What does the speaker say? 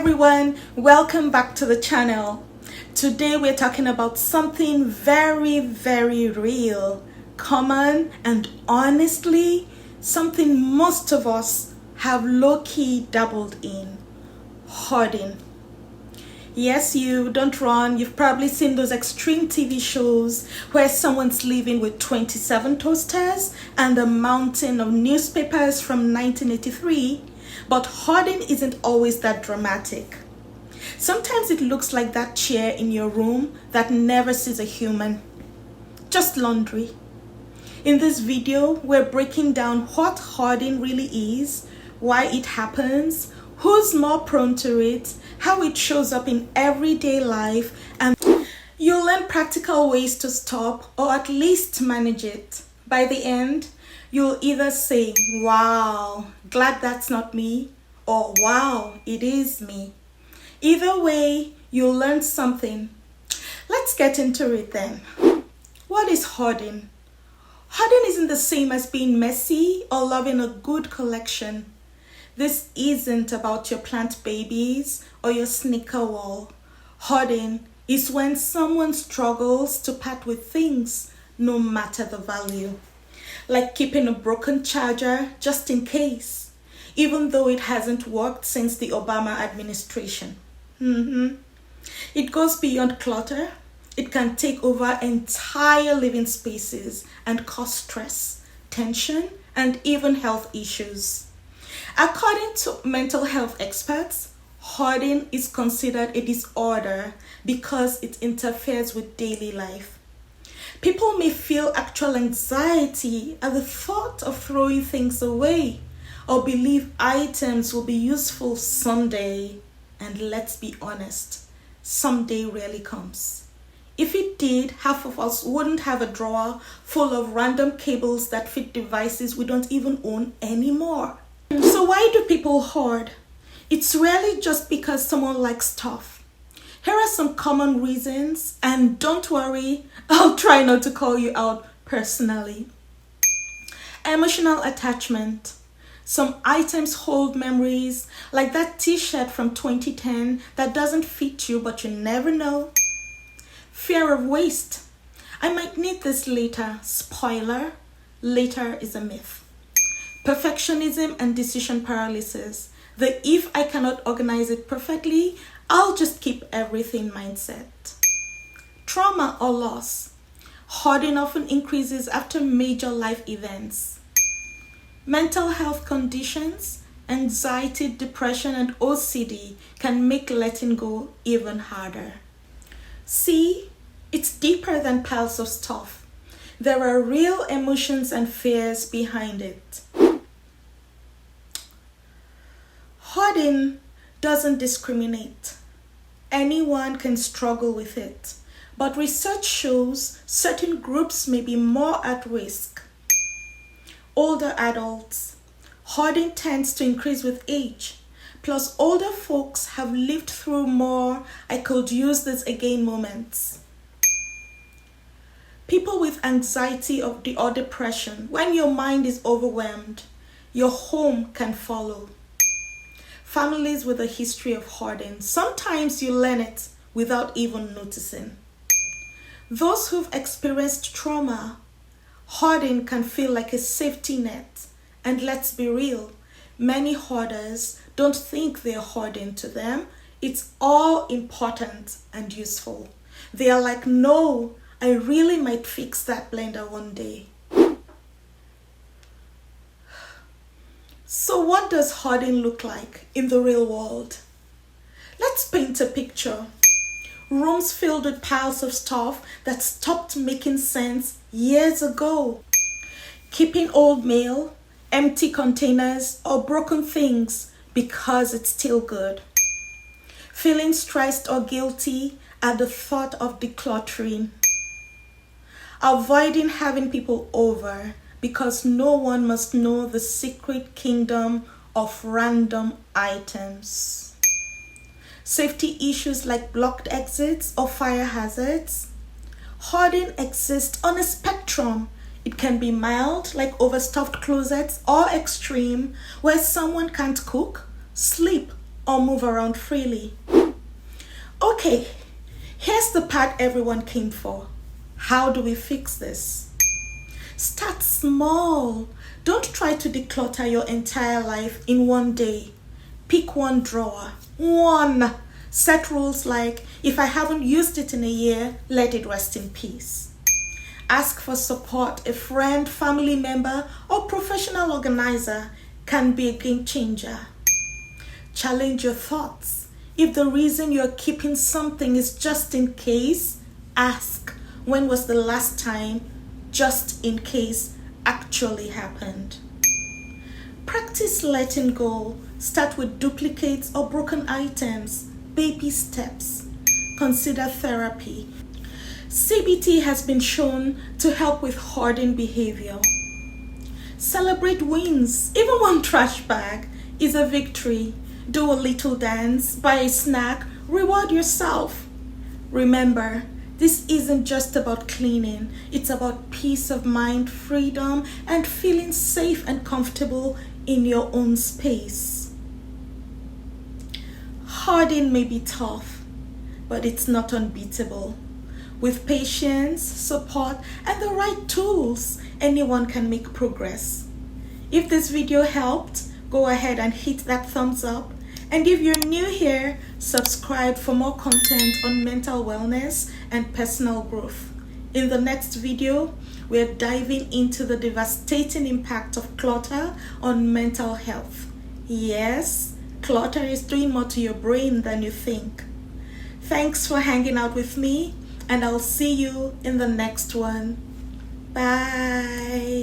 everyone, welcome back to the channel. Today we're talking about something very real, common, and honestly something most of us have low-key dabbled in: hoarding. Yes, you don't run. You've probably seen those extreme TV shows where someone's living with 27 toasters and a mountain of newspapers from 1983. But hoarding isn't always that dramatic. Sometimes it looks like that chair in your room that never sees a human. Just laundry. In this video, we're breaking down what hoarding really is, why it happens, who's more prone to it, how it shows up in everyday life, and you'll learn practical ways to stop or at least manage it. By the end, you'll either say, "Wow, glad that's not me," or "Wow, it is me." Either way, you'll learn something. Let's get into it then. What is hoarding? Hoarding isn't the same as being messy or loving a good collection. This isn't about your plant babies or your sneaker wall. Hoarding is when someone struggles to part with things, no matter the value. Like keeping a broken charger just in case, even though it hasn't worked since the Obama administration. It goes beyond clutter. It can take over entire living spaces and cause stress, tension, and even health issues. According to mental health experts, hoarding is considered a disorder because it interferes with daily life. People may feel actual anxiety at the thought of throwing things away or believe items will be useful someday. And let's be honest, someday rarely comes. If it did, half of us wouldn't have a drawer full of random cables that fit devices we don't even own anymore. So why do people hoard? It's rarely just because someone likes stuff. Here are some common reasons, and don't worry, I'll try not to call you out personally. Emotional attachment. Some items hold memories, like that t-shirt from 2010 that doesn't fit you but you never know. Fear of waste. I might need this later. Spoiler, later is a myth. Perfectionism and decision paralysis. The "if I cannot organize it perfectly, I'll just keep everything" mindset. Trauma or loss. Hoarding often increases after major life events. Mental health conditions, anxiety, depression, and OCD can make letting go even harder. See, it's deeper than piles of stuff. There are real emotions and fears behind it. Hoarding doesn't discriminate. Anyone can struggle with it, but research shows certain groups may be more at risk. Older adults. Hoarding tends to increase with age. Plus, older folks have lived through more "I could use this again" moments. People with anxiety or depression. When your mind is overwhelmed, your home can follow. Families with a history of hoarding. Sometimes you learn it without even noticing. Those who've experienced trauma. Hoarding can feel like a safety net. And let's be real, many hoarders don't think they're hoarding. To them, it's all important and useful. They are like, "No, I really might fix that blender one day." So what does hoarding look like in the real world? Let's paint a picture. Rooms filled with piles of stuff that stopped making sense years ago. Keeping old mail, empty containers, or broken things because it's still good. Feeling stressed or guilty at the thought of decluttering. Avoiding having people over because no one must know the secret kingdom of random items. Safety issues like blocked exits or fire hazards. Hoarding exists on a spectrum. It can be mild, like overstuffed closets, or extreme, where someone can't cook, sleep, or move around freely. Okay, here's the part everyone came for. How do we fix this? Start small. Don't try to declutter your entire life in one day. Pick one drawer. One. Set rules like, if I haven't used it in a year, let it rest in peace. Ask for support. A friend, family member, or professional organizer can be a game changer. Challenge your thoughts. If the reason you're keeping something is just in case, ask, when was the last time just in case actually happened? Practice letting go. Start with duplicates or broken items. Baby steps. Consider therapy. CBT has been shown to help with hoarding behavior. Celebrate wins. Even one trash bag is a victory. Do a little dance, buy a snack, reward yourself. Remember, this isn't just about cleaning. It's about peace of mind, freedom, and feeling safe and comfortable in your own space. Hoarding may be tough, but it's not unbeatable. With patience, support, and the right tools, anyone can make progress. If this video helped, go ahead and hit that thumbs up. And if you're new here, subscribe for more content on mental wellness and personal growth. In the next video, we're diving into the devastating impact of clutter on mental health. Yes, clutter is doing more to your brain than you think. Thanks for hanging out with me, and I'll see you in the next one. Bye.